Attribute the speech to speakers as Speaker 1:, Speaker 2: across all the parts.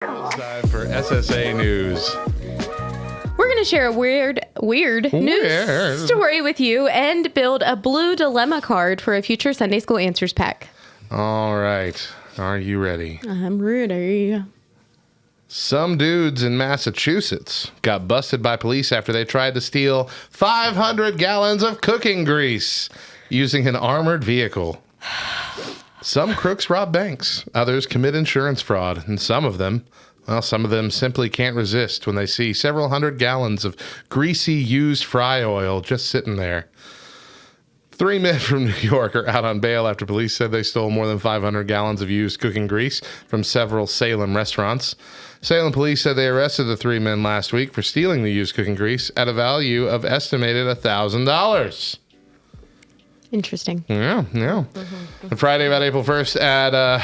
Speaker 1: Time for SSA News.
Speaker 2: We're going to share a weird news story with you and build a blue dilemma card for a future Sunday School Answers pack.
Speaker 1: All right. Are you ready?
Speaker 2: I'm ready.
Speaker 1: Some dudes in Massachusetts got busted by police after they tried to steal 500 gallons of cooking grease using an armored vehicle. Some crooks rob banks, others commit insurance fraud, and some of them simply can't resist when they see several hundred gallons of greasy used fry oil just sitting there. 3 men from New York are out on bail after police said they stole more than 500 gallons of used cooking grease from several Salem restaurants. Salem police said they arrested the 3 men last week for stealing the used cooking grease at a value of estimated $1,000.
Speaker 2: Interesting.
Speaker 1: Yeah. On Friday, about April 1st at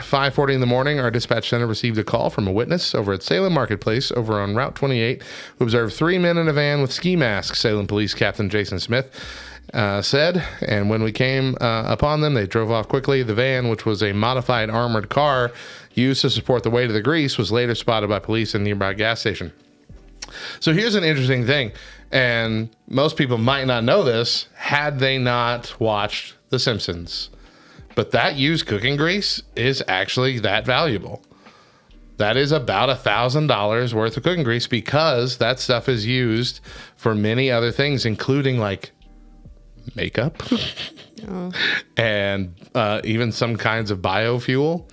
Speaker 1: 5:40 in the morning, our dispatch center received a call from a witness over at Salem Marketplace over on Route 28 who observed 3 men in a van with ski masks, Salem Police Captain Jason Smith said. And when we came upon them, they drove off quickly. The van, which was a modified armored car used to support the weight of the grease, was later spotted by police in a nearby gas station. So here's an interesting thing. And most people might not know this had they not watched The Simpsons. But that used cooking grease is actually that valuable. That is about $1,000 worth of cooking grease because that stuff is used for many other things, including like makeup and even some kinds of biofuel.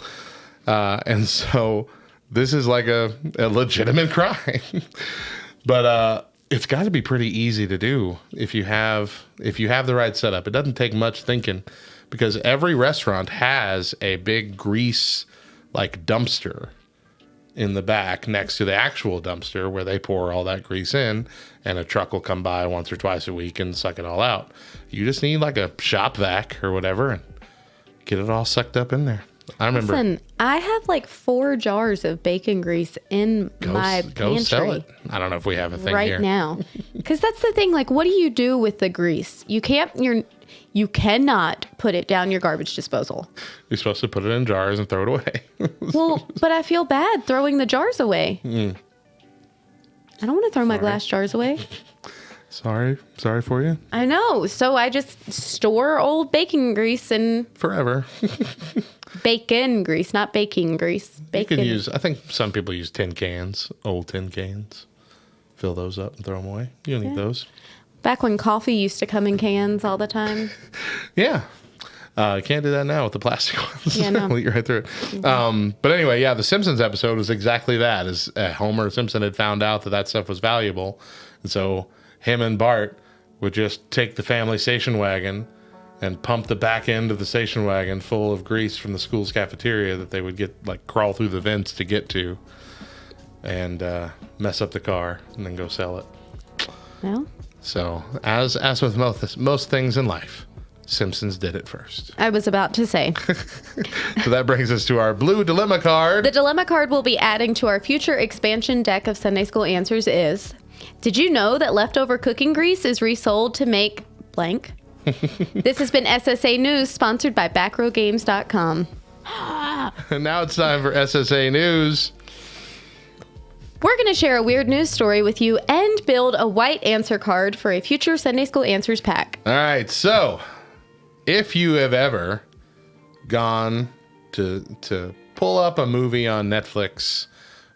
Speaker 1: And so this is like a legitimate crime. But it's got to be pretty easy to do if you have the right setup. It doesn't take much thinking because every restaurant has a big grease like dumpster in the back next to the actual dumpster where they pour all that grease in, and a truck will come by once or twice a week and suck it all out. You just need like a shop vac or whatever and get it all sucked up in there. I remember.
Speaker 2: Listen, I have like 4 jars of bacon grease in my pantry.
Speaker 1: Go sell it. I don't know if we have a thing
Speaker 2: right
Speaker 1: here.
Speaker 2: now. Because that's the thing. Like, what do you do with the grease? You cannot put it down your garbage disposal.
Speaker 1: You're supposed to put it in jars and throw it away.
Speaker 2: Well, but I feel bad throwing the jars away. I don't want to throw my glass jars away.
Speaker 1: Sorry for you.
Speaker 2: I know. So I just store old bacon grease and
Speaker 1: Forever.
Speaker 2: bacon grease, not baking grease. Bacon.
Speaker 1: You can use, I think some people use tin cans, old tin cans. Fill those up and throw them away. You don't need those.
Speaker 2: Back when coffee used to come in cans all the time.
Speaker 1: Yeah. You can't do that now with the plastic ones.
Speaker 2: Yeah, no.
Speaker 1: You're right through it. Mm-hmm. But anyway, yeah, the Simpsons episode was exactly that. As Homer Simpson had found out that stuff was valuable. And so him and Bart would just take the family station wagon and pump the back end of the station wagon full of grease from the school's cafeteria that they would get, like, crawl through the vents to get to and mess up the car and then go sell it.
Speaker 2: Well,
Speaker 1: so as with most things in life, Simpsons did it first.
Speaker 2: I was about to say.
Speaker 1: So that brings us to our blue dilemma card.
Speaker 2: The dilemma card we'll be adding to our future expansion deck of Sunday School Answers is, did you know that leftover cooking grease is resold to make blank? This has been SSA News, sponsored by BackrowGames.com.
Speaker 1: And now it's time for SSA News.
Speaker 2: We're going to share a weird news story with you and build a white answer card for a future Sunday School Answers pack.
Speaker 1: All right, so if you have ever gone to pull up a movie on Netflix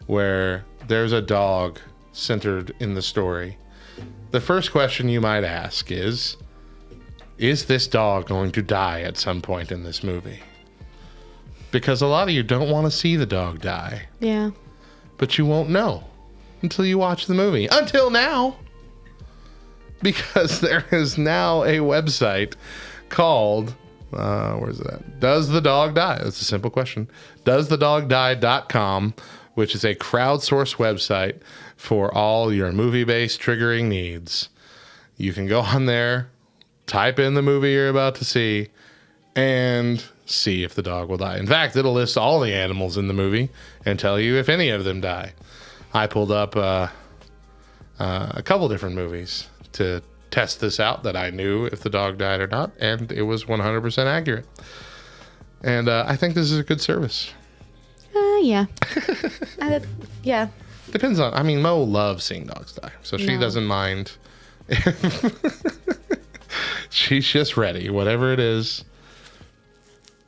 Speaker 1: where there's a dog centered in the story, the first question you might ask is this dog going to die at some point in this movie? Because a lot of you don't want to see the dog die.
Speaker 2: Yeah.
Speaker 1: But you won't know until you watch the movie. Until now. Because there is now a website called, where's it at? Does the Dog Die? That's a simple question. DoesTheDogDie.com, which is a crowdsourced website for all your movie-based triggering needs. You can go on there, type in the movie you're about to see, and see if the dog will die. In fact, it'll list all the animals in the movie and tell you if any of them die. I pulled up a couple different movies to test this out, that I knew if the dog died or not, and it was 100% accurate. And I think this is a good service.
Speaker 2: Yeah. Yeah.
Speaker 1: Depends on, Mo loves seeing dogs die, so she doesn't mind. She's just ready. Whatever it is,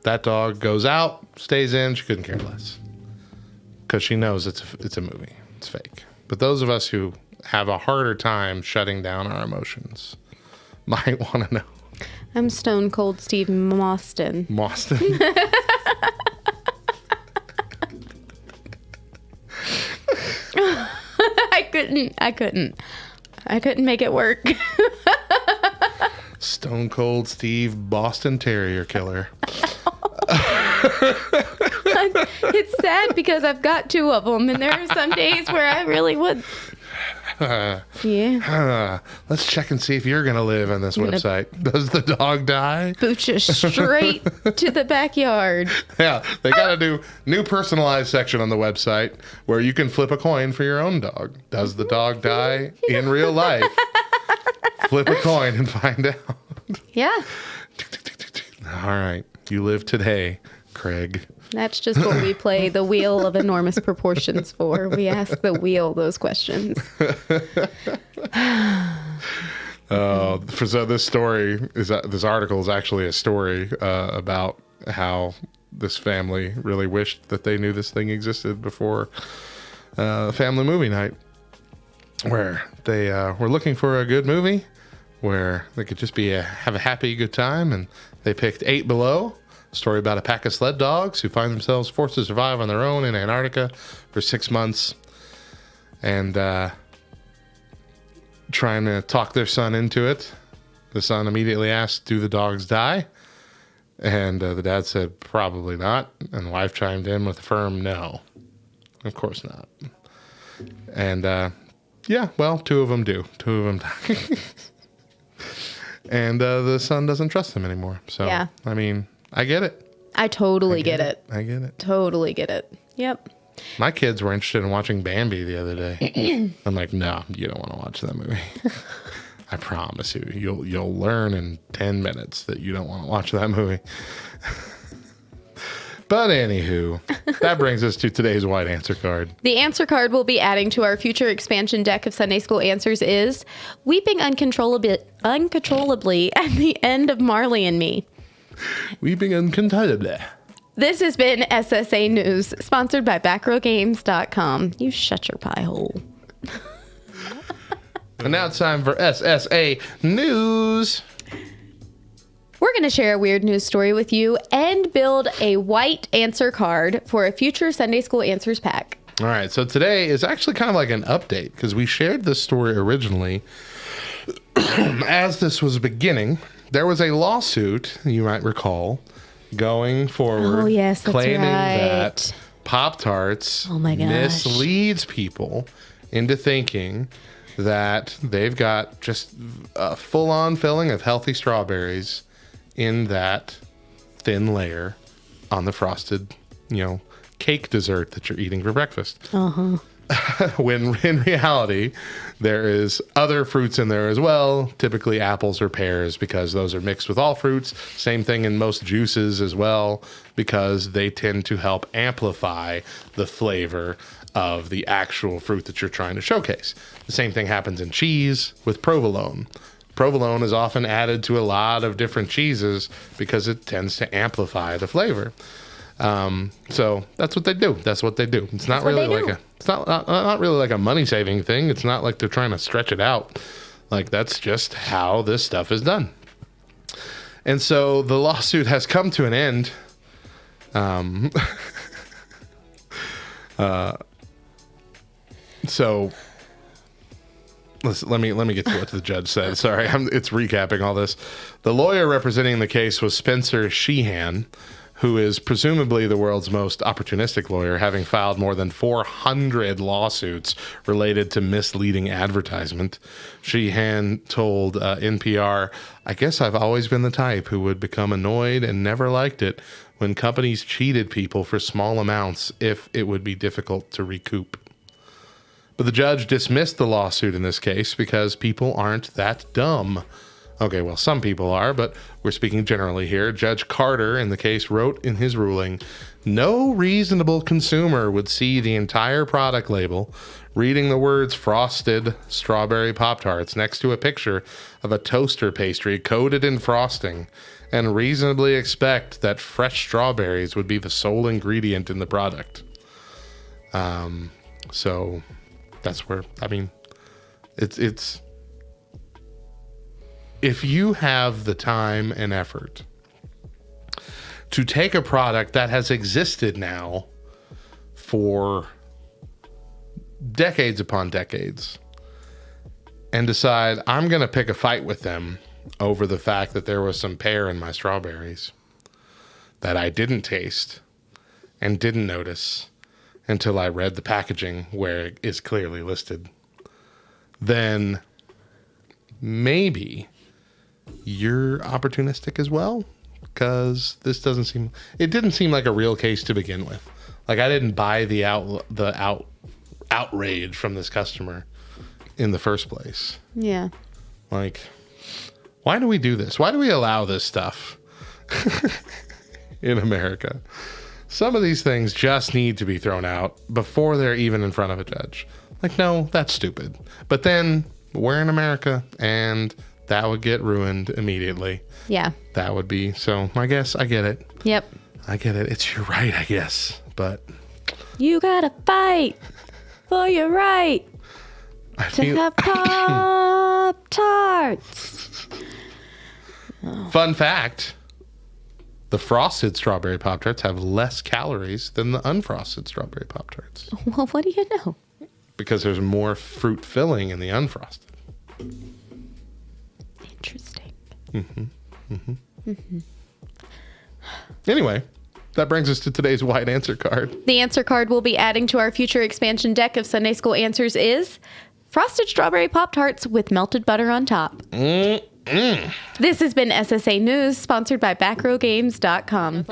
Speaker 1: that dog goes out, stays in, she couldn't care less. Because she knows it's a movie. It's fake. But those of us who have a harder time shutting down our emotions might want to know.
Speaker 2: I'm Stone Cold Steve Mostyn. I couldn't make it work.
Speaker 1: Stone Cold Steve Boston Terrier Killer.
Speaker 2: It's sad because I've got 2 of them, and there are some days where I really would.
Speaker 1: Let's check and see if you're going to live on this website. Does the dog die?
Speaker 2: Boot you straight to the backyard.
Speaker 1: Yeah, they got a new personalized section on the website where you can flip a coin for your own dog. Does the dog die in real life? Flip a coin and find out.
Speaker 2: Yeah.
Speaker 1: All right. You live today, Craig.
Speaker 2: That's just what we play the wheel of enormous proportions for. We ask the wheel those questions.
Speaker 1: So this article is actually a story about how this family really wished that they knew this thing existed before family movie night, where they were looking for a good movie where they could just have a happy, good time, and they picked 8 Below. Story about a pack of sled dogs who find themselves forced to survive on their own in Antarctica for 6 months, and trying to talk their son into it. The son immediately asked, "Do the dogs die?" And the dad said, "Probably not." And the wife chimed in with a firm no. Of course not. And 2 of them do. 2 of them die. And the son doesn't trust them anymore. So, yeah. I get it.
Speaker 2: I totally get it.
Speaker 1: I get it.
Speaker 2: Totally get it. Yep.
Speaker 1: My kids were interested in watching Bambi the other day. I'm like, no, you don't want to watch that movie. I promise you, you'll learn in 10 minutes that you don't want to watch that movie. But anywho, that brings us to today's white answer card.
Speaker 2: The answer card we'll be adding to our future expansion deck of Sunday School Answers is weeping uncontrollably at the end of Marley and Me.
Speaker 1: Weeping uncontrollably.
Speaker 2: This has been SSA News, sponsored by BackRowGames.com. You shut your pie hole.
Speaker 1: And now it's time for SSA News.
Speaker 2: We're going to share a weird news story with you and build a white answer card for a future Sunday School Answers pack.
Speaker 1: All right, so today is actually kind of like an update because we shared this story originally as this was beginning. There was a lawsuit, you might recall, going forward, claiming that Pop-Tarts misleads people into thinking that they've got just a full-on filling of healthy strawberries in that thin layer on the frosted, cake dessert that you're eating for breakfast.
Speaker 2: Uh-huh.
Speaker 1: When in reality, there is other fruits in there as well, typically apples or pears, because those are mixed with all fruits. Same thing in most juices as well, because they tend to help amplify the flavor of the actual fruit that you're trying to showcase. The same thing happens in cheese with provolone. Provolone is often added to a lot of different cheeses because it tends to amplify the flavor. So that's what they do. It's not really not really like a money saving thing. It's not like they're trying to stretch it out. Like, that's just how this stuff is done. And so the lawsuit has come to an end. So let me get to what the judge said. Sorry, it's recapping all this. The lawyer representing the case was Spencer Sheehan, who is presumably the world's most opportunistic lawyer, having filed more than 400 lawsuits related to misleading advertisement. Sheehan told NPR, "I guess I've always been the type who would become annoyed and never liked it when companies cheated people for small amounts if it would be difficult to recoup." But the judge dismissed the lawsuit in this case because people aren't that dumb. Okay, well, some people are, but we're speaking generally here. Judge Carter in the case wrote in his ruling No reasonable consumer would see the entire product label, reading the words frosted strawberry Pop-Tarts next to a picture of a toaster pastry coated in frosting and reasonably expect that fresh strawberries would be the sole ingredient in the product. So that's where, I mean, it's if you have the time and effort to take a product that has existed now for decades upon decades and decide I'm going to pick a fight with them over the fact that there was some pear in my strawberries that I didn't taste and didn't notice until I read the packaging where it is clearly listed, then maybe you're opportunistic as well, because this didn't seem like a real case to begin with. Like, I didn't buy the outrage from this customer in the first place.
Speaker 2: Yeah.
Speaker 1: Like, why do we do this? Why do we allow this stuff in America? Some of these things just need to be thrown out before they're even in front of a judge. Like, no, that's stupid. But then we're in America, and that would get ruined immediately.
Speaker 2: Yeah.
Speaker 1: That would be. So I guess I get it.
Speaker 2: Yep.
Speaker 1: I get it. It's your right, I guess. But
Speaker 2: you gotta fight for your right to have Pop-Tarts.
Speaker 1: Fun fact. The frosted strawberry Pop-Tarts have less calories than the unfrosted strawberry Pop-Tarts.
Speaker 2: Well, what do you know?
Speaker 1: Because there's more fruit filling in the unfrosted.
Speaker 2: Interesting.
Speaker 1: Anyway, that brings us to today's White Answer card.
Speaker 2: The answer card we'll be adding to our future expansion deck of Sunday School Answers is frosted strawberry Pop-Tarts with melted butter on top. This has been SSA News, sponsored by BackRowGames.com.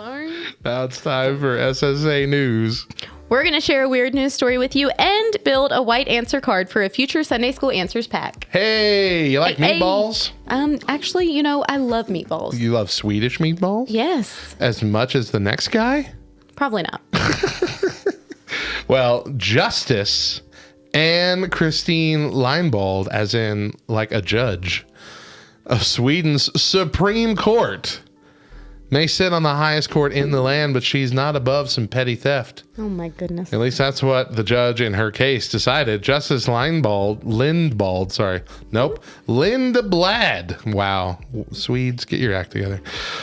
Speaker 1: Now it's time for SSA News.
Speaker 2: We're going to share a weird news story with you and build a White Answer card for a future Sunday School Answers pack.
Speaker 1: Hey, you like meatballs?
Speaker 2: Actually, I love meatballs.
Speaker 1: You love Swedish meatballs?
Speaker 2: Yes.
Speaker 1: As much as the next guy?
Speaker 2: Probably not.
Speaker 1: Well, Justice and Christine Leinbold, as in like a judge of Sweden's Supreme Court, may sit on the highest court in the land, but she's not above some petty theft.
Speaker 2: Oh my goodness.
Speaker 1: At least that's what the judge in her case decided. Justice Lindblad. Wow. Swedes, get your act together.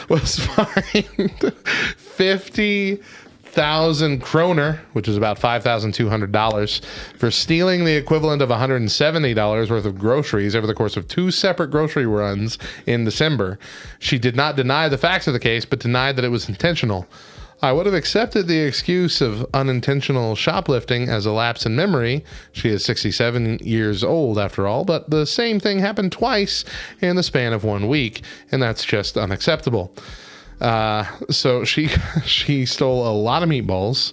Speaker 1: Was fined 50,000 kroner, which is about $5,200, for stealing the equivalent of $170 worth of groceries over the course of 2 separate grocery runs in December. She did not deny the facts of the case, but denied that it was intentional. I would have accepted the excuse of unintentional shoplifting as a lapse in memory. She is 67 years old after all, but the same thing happened twice in the span of 1 week, and that's just unacceptable. So she stole a lot of meatballs.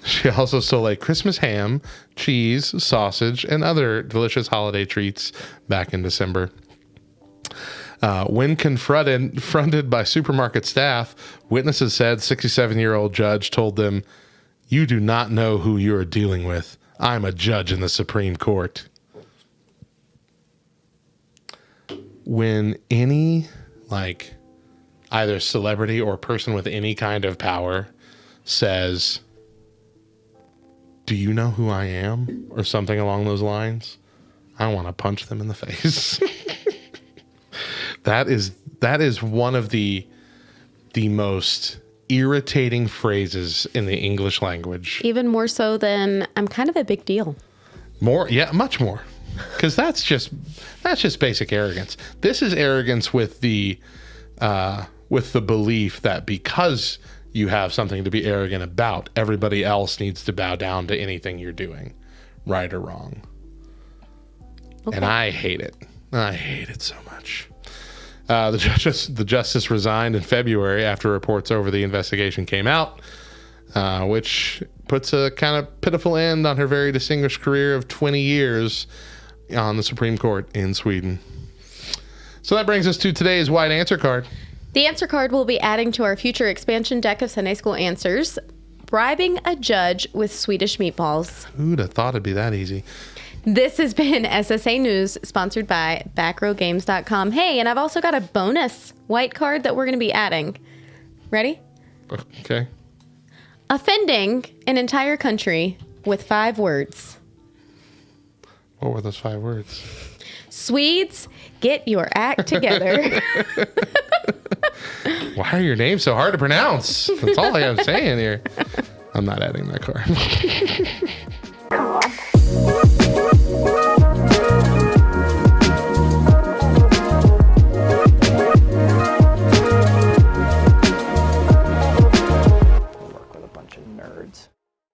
Speaker 1: She also stole a Christmas ham, cheese, sausage, and other delicious holiday treats back in December. When confronted by supermarket staff, witnesses said 67-year-old judge told them, "You do not know who you are dealing with. I'm a judge in the Supreme Court." When any, either celebrity or person with any kind of power says, "Do you know who I am?" or something along those lines, I want to punch them in the face. That is one of the most irritating phrases in the English language.
Speaker 2: Even more so than I'm kind of a big deal.
Speaker 1: More, yeah, much more. Because that's just basic arrogance. This is arrogance with the belief that because you have something to be arrogant about, everybody else needs to bow down to anything you're doing, right or wrong. Okay. And I hate it. I hate it so much. The justice resigned in February after reports over the investigation came out, which puts a kind of pitiful end on her very distinguished career of 20 years on the Supreme Court in Sweden. So that brings us to today's White Answer card.
Speaker 2: The answer card we'll be adding to our future expansion deck of Sunday School Answers. bribing a judge with Swedish meatballs.
Speaker 1: Who'd have thought it'd be that easy?
Speaker 2: This has been SSA News, sponsored by backrowgames.com. Hey, and I've also got a bonus white card that we're going to be adding. Ready?
Speaker 1: Okay.
Speaker 2: Offending an entire country with 5 words.
Speaker 1: What were those 5 words?
Speaker 2: Swedes, get your act together.
Speaker 1: Why are your names so hard to pronounce? That's all I'm saying here. I'm not adding that card.